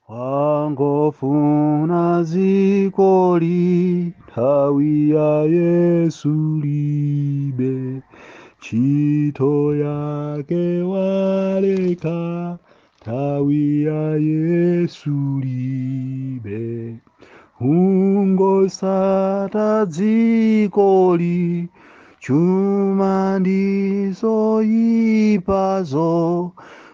wangofuna zikoli nthawi ya Yesu libe ntchito yake waleka nthawi ya Yesu libe ungosata dzikoli chuma ndizo ipazo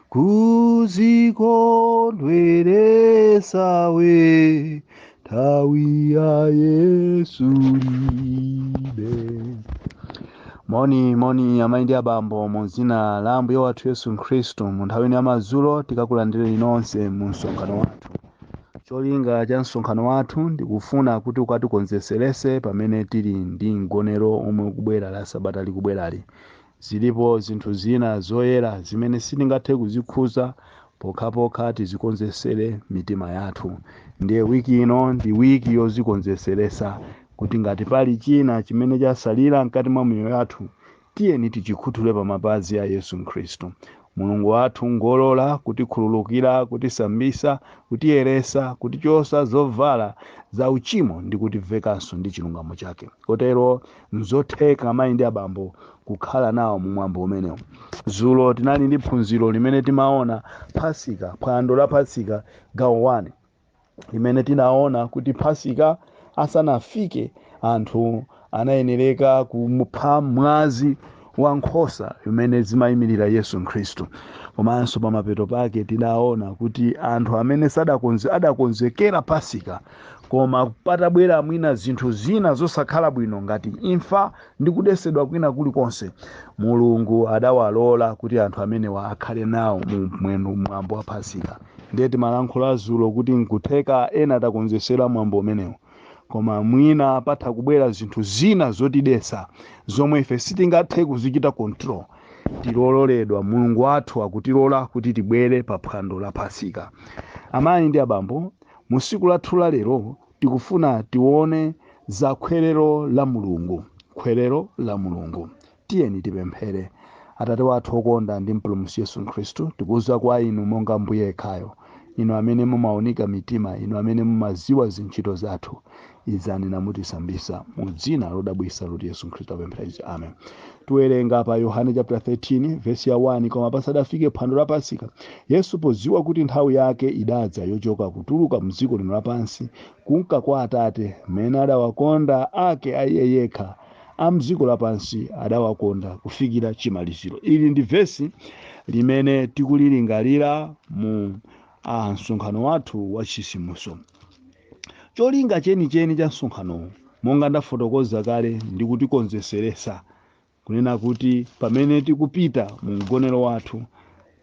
kuzikondweresa we nthawi ya Yesu libe. Moni amayi ndi abambo mu dzina la Ambuye wathu Yesu Khristu, mu nthawi ya madzulo tikakulandireni nonse mu msonkhano wathu. Cholinga cha msonkhano wathu ndikufuna kuti ukatikonzeserese pamene tili ndi mgonero omwe kubwera la sabata likubwerali. Zilipo zinthu zina zoyera zimene sitingathe kuzikhuza pokhapokha tizikonzesere mitima yathu. Ndiye wiki ino ndi wiki yozikonzeseresa kuti ngati pali china chimene chasalira mkati mwa miyoyo yathu tiyeni tichikhuthule pa mapazi a Yesu Khristu. Mulungu wathu ngolola kutikhululukira, kutisambisa, kutiyeresa, kutichosa zovala za uchimo ndi kutivekaso ndi chilungamo chake. Kotero nzotheka amayi ndi abambo kukhala nawo mumwambo umenewu. Zulo tinali ndi phunziro limene timaona Pasika, phwando la Pasika gawo 1, limene tinaona kuti Pasika asanafike anthu anayenereka kumupha mwazi wa nkhosa imene zimayimirira Yesu Khristu. Komanso pamapeto pake tinaona kuti anthu amene adakonzekera Pasika koma patabwera mwina zinthu zina zosakhala bwino ngati imfa ndi kudesedwa kwina kulikonse, Mulungu adawalola kuti anthu amenewa akhale nawo mu mwambo wa Pasika. Ndiye timalankhula zulo kuti nkutheka ena atakonzesera mwambo umenewu, koma mwina patha kubwera zinthu zina zotidesa zomwe ife sitingathe kuzichita control. Tilololedwa, Mulungu wathu akutilola kuti tibwere pa phwando la Pasika. Amayi ndi abambo, mu tsiku lathu la lero tikufuna tione za khwerero la Mulungu. Khwerero la Mulungu. Tiyeni tipemphere. Atate wathu okonda ndi mpulumutsi Yesu Khristu, tikuza kwa inu monga Mbuye yekhayo, inu amene mumaonika mitima, inu amene mumaziwa zintchito zathu, izani namutisambisa mu dzina lodabwisa loti Yesu Khristu apemphera izi, amen. Tiwerenga pa Yohane chapter 13 verse ya 1. Koma pasadafike phwando la Pasika, Yesu poziwa kuti nthawi yake idadza yochoka kutuluka mdziko lino lapansi kunka kwa Atate, mmene adawakonda ake aiye yekha a mdziko lapansi adawakonda kufikira chimaliziro. Ili ndi vesi limene tikulilingalira mu msonkhano wathu wa chisimuso. Cholinga chenicheni cha msonkhano monga ndafotokoza kale ndi kutikonzeseresa kunena kuti pamene tikupita mu mgonero wathu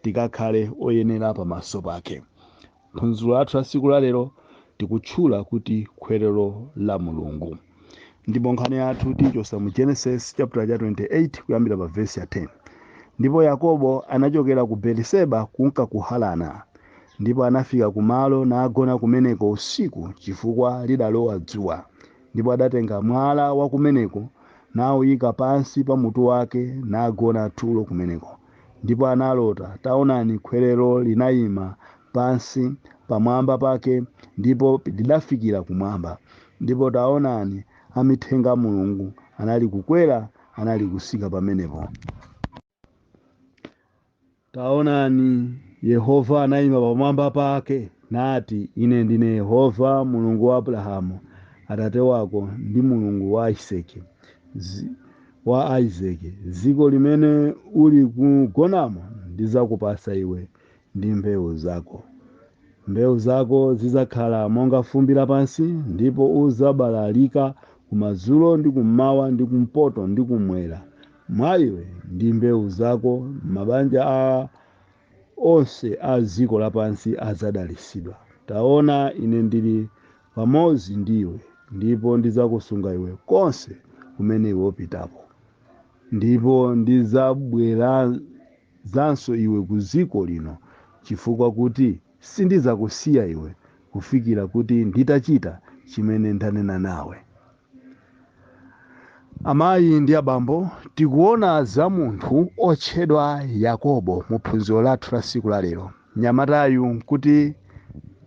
tikakhale oyenera pamaso pake. Phunziro lathu la tsiku la lero tikutchula kuti khwerero la Mulungu. Ndipo nkhani yathu tichosa mu Genesis chapter 28 kuyambira pa verse ya 10. Ndipo Yakobo anachokera ku Beeriseba kunka ku Harana, ndipo anafika kumalo nagona kumeneko usiku chifukwa lidalowa dzuwa. Ndipo adatenga mwala wa kumeneko nawuyika pansi pa mutu wake nagona tulo kumeneko. Ndipo analota, taonani khwerero linayima pansi pamwamba pake, ndipo lidafikira kumwamba. Ndipo taonani amithenga Mulungu anali kukwera anali kusika pamenepo. Taonani Yehova anayima pamwamba pake nati, ine ndine Yehova Mulungu wa Abrahamu atate wako ndi Mulungu wa Isake dziko limene uli kugonamo ndizakupasa iwe ndi mbewu zako. Mbewu zako zizakhala monga fumbi lapansi, ndipo uzabalalika kumadzulo ndi kummawa ndi kumpoto ndi kumwera. Mwa iwe ndi mbewu zako mabanja a onse a dziko lapansi adzadalitsidwa. Taona ine ndili pamodzi ndiwe, ndipo ndizakusunga iwe konse kumene iwe upitapo. Ndipo ndizabwerazanso iwe ku dziko lino, chifukwa kuti sindizakusiya iwe kufikira kuti nditachita chimene ndanena nawe. Amayi ndi abambo, tikuona za munthu otchedwa Yakobo mu phunziro lathu la tsiku la lero. Mnyamatayu kuti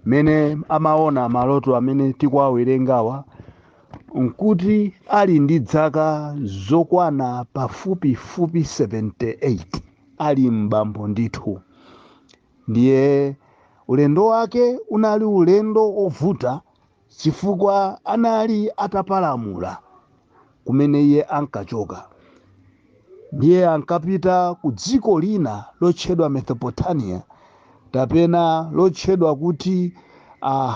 mene amaona maloto amene tikuwawerengawa nkuti ali ndi dzaka zokwana pafupifupi 78 ali mbambo ndithu. Ndiye ulendo wake unali ulendo ovuta chifukwa anali atapalamula kumene iye ankachoka. Ndiye ankapita ku dziko lina lotchedwa Mesopotamia kapena lotchedwa kuti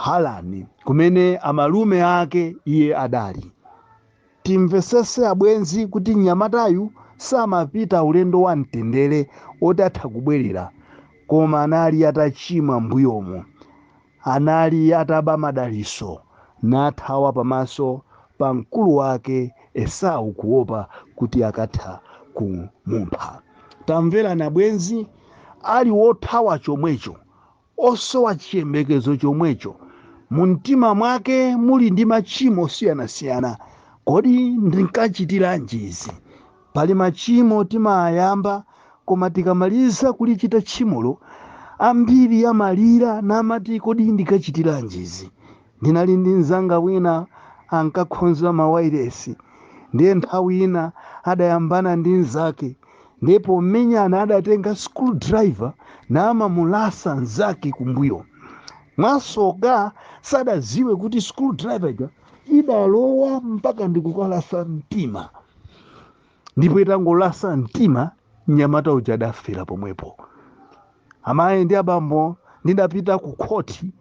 Harani kumene amalume ake iye adali. Timvesese abwenzi kuti mnyamatayu samapita ulendo wa mtendere otatha kubwerera, koma anali atachimwa mbuyomo, anali ataba madaliso nathawa pamaso pa mkulu wake Esau kuopa kuti akatha kumupha. Tamverani abwenzi, ali wothawa chomwecho, osowa chiyembekezo chomwecho, mu mtima mwake muli ndi machimo osiyanasiyana. Kodi ndinkachitiranji izi? Pali machimo timayamba, koma tikamaliza kulichita tchimolo ambiri amalira namati kodi ndikachitiranji izi? Ndinali ndi mzanga wina ankakhonza mawairesi, ndiye nthawi ina adayambana ndi mnzake, ndipo mmenyana adatenga screwdriver namamulasa mnzake kumbuyo. Mwasoka sadaziwe kuti screwdriver idalowa mpaka ndikukalasa mtima, ndipo itangolasa mtima mnyamata uja adafera pomwepo. Amayi ndi abambo ndidapita ku khoti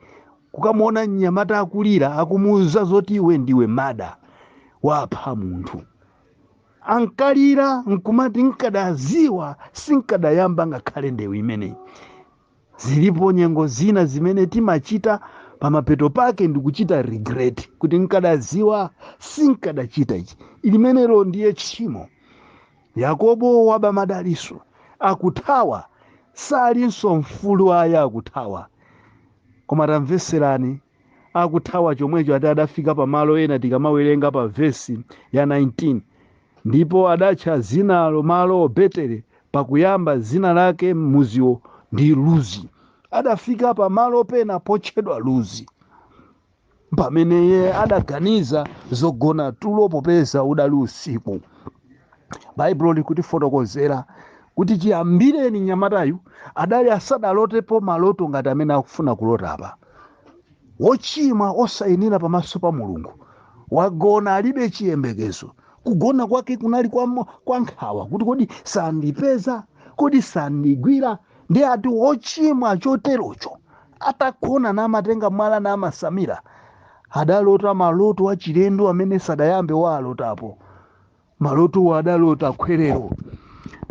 kukamona mnyamata akulira akumuwuza zoti iwe ndiwe mada wapha munthu. Ankalira nkumati nkadaziwa sinkadayamba ngakhale ndewu imeneyi. Zilipo nyengo zina zimene timachita pamapeto pake ndikuchita regret kuti nkadaziwa sinkadachita ichi. Ilimenelo ndiye tchimo. Yakobo waba madaliso akuthawa, salinso mfulu aya akuthawa. Koma tamveserani, akuthawa chomwecho ati adafika pamalo ena tikamawerenga pa vesi ya 19, ndipo adatcha zinalo malo Betere pakuyamba zina lake muziwo ndi Luzi. Adafika pamalo pena potchedwa Luzi pamene iye adaganiza zogona tulo popeza udali usiku. Baibulo likutifotokozera kuti chiyambireni mnyamatayu adali asadalotepo maloto ngati amene akufuna kulota apa. Wochimwa osayinira pamaso pa Mulungu, wagona alibe chiyembekezo. Kugona kwake kunali kwa nkhawa kuti kodi sandipeza, kodi sandigwira. Ndi ati wochimwa choterocho atakona namatenga mwala namasamira adalota maloto achilendo amene sadayambe walotapo. Maloto adalota khwerero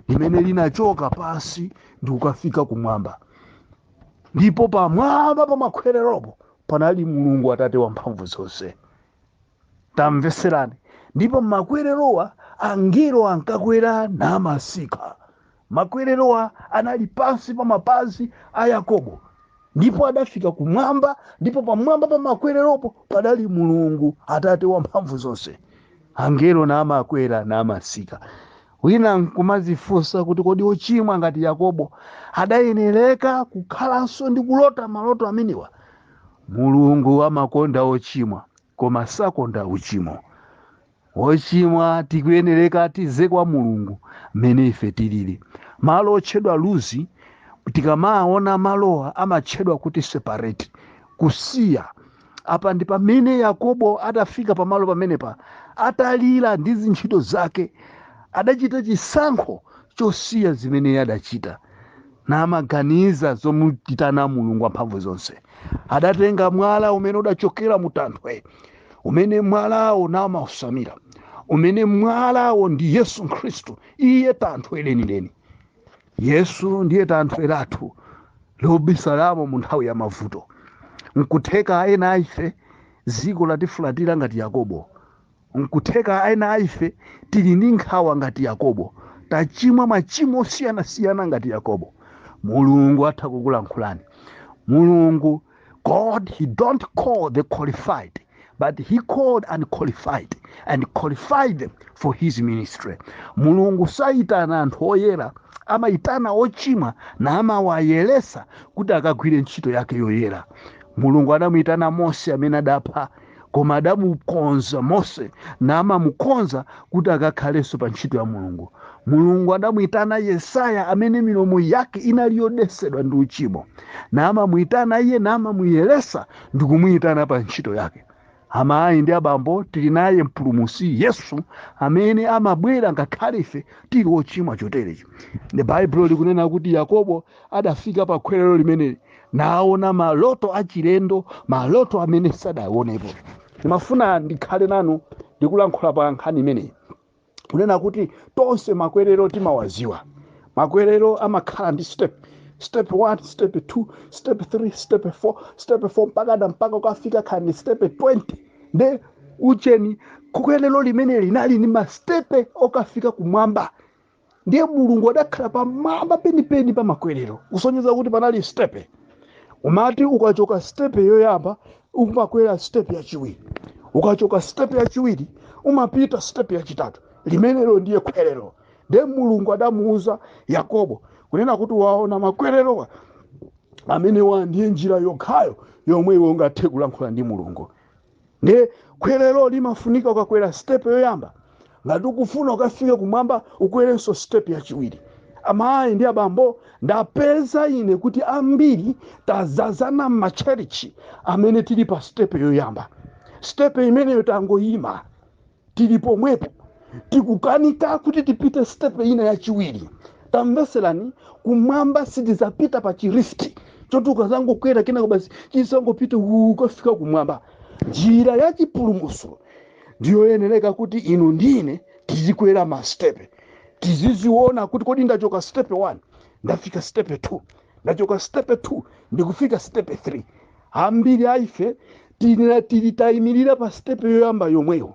limene linachoka pasi ndi kukafika kumwamba, ndipo pamwamba pa makhwereropo panali Mulungu Atate wamphamvu zonse. Tamveserani, ndipo makhwererowa angelo ankakwera namasika. Makhwererowa anali pansi pa mapazi a Yakobo, ndipo adafika kumwamba, ndipo pamwamba pa makhwereropo padali Mulungu Atate wamphamvu zonse. Angelo namakwera namasika. Wina nkumazifunsa kuti kodi wochimwa ngati Yakobo adayenereka kukhalanso ndi kulota maloto amenewa? Mulungu amakonda ochimwa koma sakonda uchimo. Wochimwa tikuyenereka tize kwa Mulungu mmene ife tilili. Malo otchedwa Luzi tikamaona malowa amatchedwa kuti separate, kusiya. Apa ndi pamene Yakobo adafika pamalo pamenepa atalira ndi zintchito zake, adachita chisankho chosiya zimene adachita namaganiza zomuchitana Mulungu wamphamvu zonse. Adatenga mwala umene udachokera mu Thanthwe, umene mwalawo namausamira, umene mwalawo ndi Yesu Khristu, iye Thanthwe lenileni. Yesu ndiye Thanthwe lathu lobisalamo mu nthawi ya mavuto. Nkutheka ena aife ziko latifulatira ngati Yakobo, nkutheka ena aife tili ndi nkhawa ngati Yakobo, tachimwa machimo osiyanasiyana ngati Yakobo. Mulungu atha kukulankhulani. Mulungu, God, he don't call the qualified, but he called unqualified and qualified them for his ministry. Mulungu saitana anthu oyera, amaitana ochimwa na amawayeresa kuti akagwire ntchito yake yoyera. Mulungu adamuyitana Mose amene adapha, koma adamukonza Mose namamukonza kuti akakhalenso pa ntchito ya Mulungu. Mulungu adamuyitana Yesaya amene milomo yake inali yodesedwa ndi uchimo, namamuyitana iye namamuyeresa ndi kumuyitana pa ntchito yake. Amayi ndi abambo, tili naye mpulumutsi Yesu amene amabwera ngakhale ife tili ochimwa choterechi. The Bible likunena kuti Yakobo adafika pa khwerero limeneli naona maloto achilendo, maloto amene sadaonepo. Ndimafuna ndikhale nanu ndikulankhula pa nkhani imeneyi kunena kuti tonse makhwerero timawaziwa. Makhwerero amakhala ndi step 1, step 2, step 3, step 4 mpaka ukafika khani step 20. Nde ucheni khwerero limeneli linali ni mastepe okafika kumwamba. Ndiye Mulungu adakhala pamwamba penipeni pa makhwerero kusonyeza kuti panali stepe. Umati ukachoka stepe yoyamba umakwera stepe yachiwiri, ukachoka stepe yachiwiri umapita stepe yachitatu. Limenelo ndiye khwerero. Ndiye Mulungu adamuuza Yakobo kunena kuti waona makhwerero amene ndiye njira yokhayo yomwe iwe ungathe kulankhula ndi Mulungu. Ndiye khwerero limafunika ukakwera stepe yoyamba, ngati ukufuna ukafike kumwamba ukwerenso stepe yachiwiri. Amayi ndi abambo, ndapeza ine kuti ambiri tazazana m'matchalichi amene tili pa stepe yoyamba. Stepe imeneyo tangoyima tili pomwepo, tikukanika kuti tipite stepe ina yachiwiri. Tamveserani, kumwamba sitizapita pa chiristi choti ukazangokwera kenako basi chisangopita ukafika kumwamba. Njira ya chipulumutso ndiyo yeneleka kuti inu ndine tizikwera ma stepe, tiziziona kuti kodi ndachoka stepe 1 ndafika stepe 2, ndachoka stepe 2 ndikufika stepe 3. Ambiri aife tilitayimirira pa stepe yoyamba yomweyo.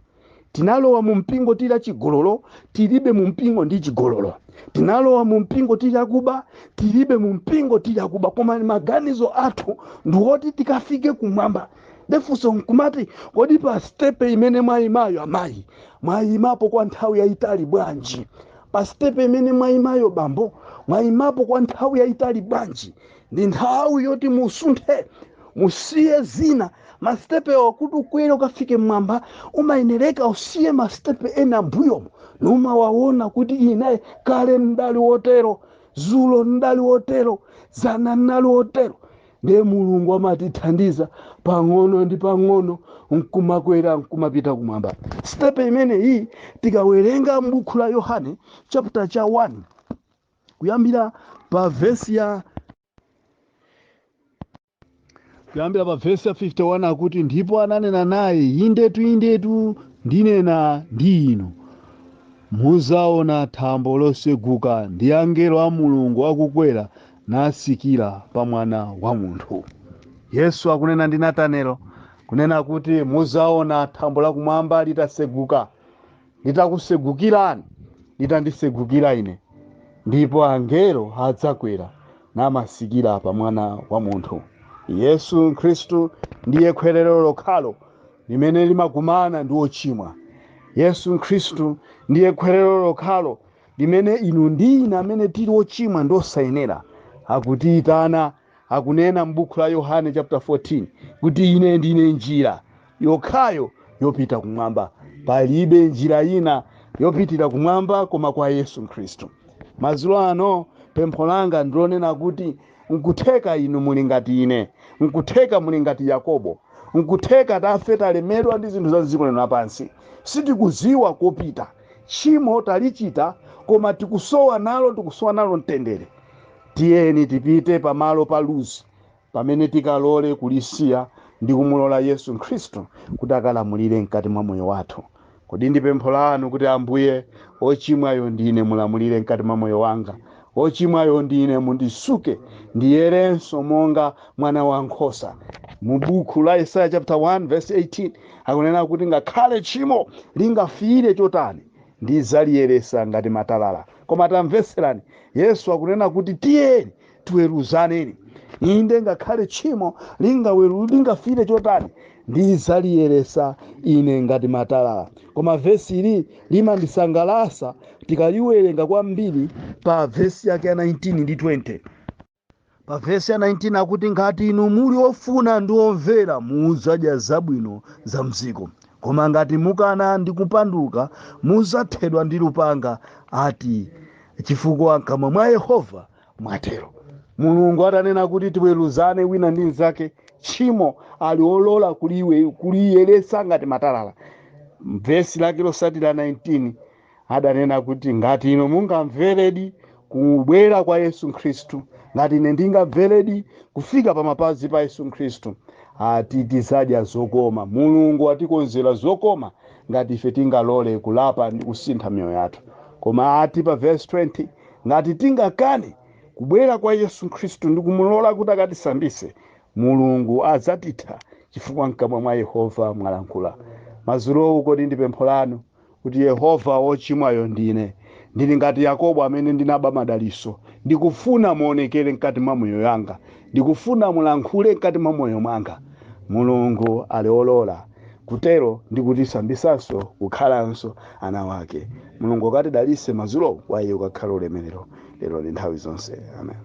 Tinalowa mu mpingo tili achigololo, tilibe mu mpingo ndi chigololo. Tinalowa mu mpingo tili akuba, tilibe mu mpingo tili akuba. Koma maganizo athu ndiwoti tikafike kumwamba. Ndefunso nkumati kodi pa stepe imene mwayimayo amayi mwayimapo kwa nthawi yayitali bwanji? Pa stepe imene mwayimayo bambo mwayimapo kwa nthawi yayitali bwanji? Ndi nthawi yoti musunthe, musiye zina. Mastepe okuti ukwere ukafike mwamba umayenereka usiye mastepe ena mbuyomo, numawaona kuti ine kale ndali wotero, zulo ndali wotero, zana ndali wotero. Ndiye Mulungu amatithandiza pang'ono ndi pang'ono nkumakwera nkumapita kumwamba. Stepe imene iyi tikawerenga m'buku la Yohane chapter cha 1 kuyambira pa verse ya 51 akuti ndipo ananena naye, indetu ndinena ndi inu, muzaona thambo loseguka ndi angelo a Mulungu akukwera nasikira pa mwana wa munthu. Yesu akunena ndi Natanelo kunena kuti muzaona thambo la kumwamba litaseguka. Litakusegukirani, litandisegukira ine, ndipo angelo adzakwera namasikira pa mwana wa munthu. Yesu Khristu ndiye khwerero lokhalo limene limakumana ndi ochimwa. Yesu Khristu ndiye khwerero lokhalo limene inu ndine amene tili ochimwa ndosayenera akutiyitana. Akunena m'buku la Yohane chapter 14 kuti ine ndine njira yokhayo yopita kumwamba. Palibe njira ina yopitira kumwamba koma kwa Yesu Khristu. Madzulo ano pempho langa ndilonena kuti nkutheka inu muli ngati ine, nkutheka muli ngati Yakobo, nkutheka tafe talemedwa ndi zinthu za dziko lino lapansi. Sitikuziwa kopita, tchimo talichita koma tikusowa nalo mtendere. Tiyeni tipite pamalo paluzi pamene tikalole kulisiya ndi kumulola Yesu Khristu kuti akalamulire mkati mwa moyo wathu. Kodi ndi pempho lanu kuti Ambuye, ochimwayo ndine mulamulire mkati mwa moyo wanga, ochimwayo ndine mundisuke ndiyerenso monga mwana wankhosa. Mu buku la Yesaya chapter 1 verse 18 akunena kuti ngakhale tchimo lingafire chotani ndizaliyeresa ngati matalala. Koma tamveserani, Yesu akunena kuti tiyeni tiweruzaneni. Inde ngakhale tchimo lingafire chotani ndizaliyeresa ine ngati matalala. Koma vesi ili limandisangalasa tikaliwerenga kwambiri pa vesi yake ya 19 ndi 20. pa vesi ya 19 akuti ngati inu muli ofuna ndi omvera mudzadya zabwino za mdziko, koma ngati mukana ndi kupanduka mudzaphedwa ndi lupanga, ati chifukwa m'kamwa mwa Yehova mwatero. Mulungu atanena kuti tiweruzane wina ndi mnzake, tchimo ali olola kuliyeretsa ngati matalala. Vesi lake losatira 19 adanena kuti ngati inu mungamveredi kubwera kwa Yesu Khristu, ngati ine ndingamveredi kufika pa mapazi pa Yesu Khristu, ati tizadya zokoma. Mulungu atikonzera zokoma ngati ife tingalole kulapa ndi kusintha miyoyo yathu. Koma ati pa verse 20, ngati tingakane kubwera kwa Yesu Khristu ndi kumulola kuti akatisambise, Mulungu adzatitha chifukwa m'kamwa mwa Yehova mwalankhula. Mazulo kodi ndi pempho lanu kuti Yehova wochimwayo ndine, ndili ngati Yakobo amene ndinaba madaliso, ndikufuna muonekere mkati mwa moyo yanga, ndikufuna mulankhule mkati mwa moyo mwanga. Mulungu ali olola kutero ndi kutisambisanso kukhalanso ana wake. Mulungu akatidalitse mazulo kwa iye ukakhala ulemerero lero ndi nthawi zonse. Amen.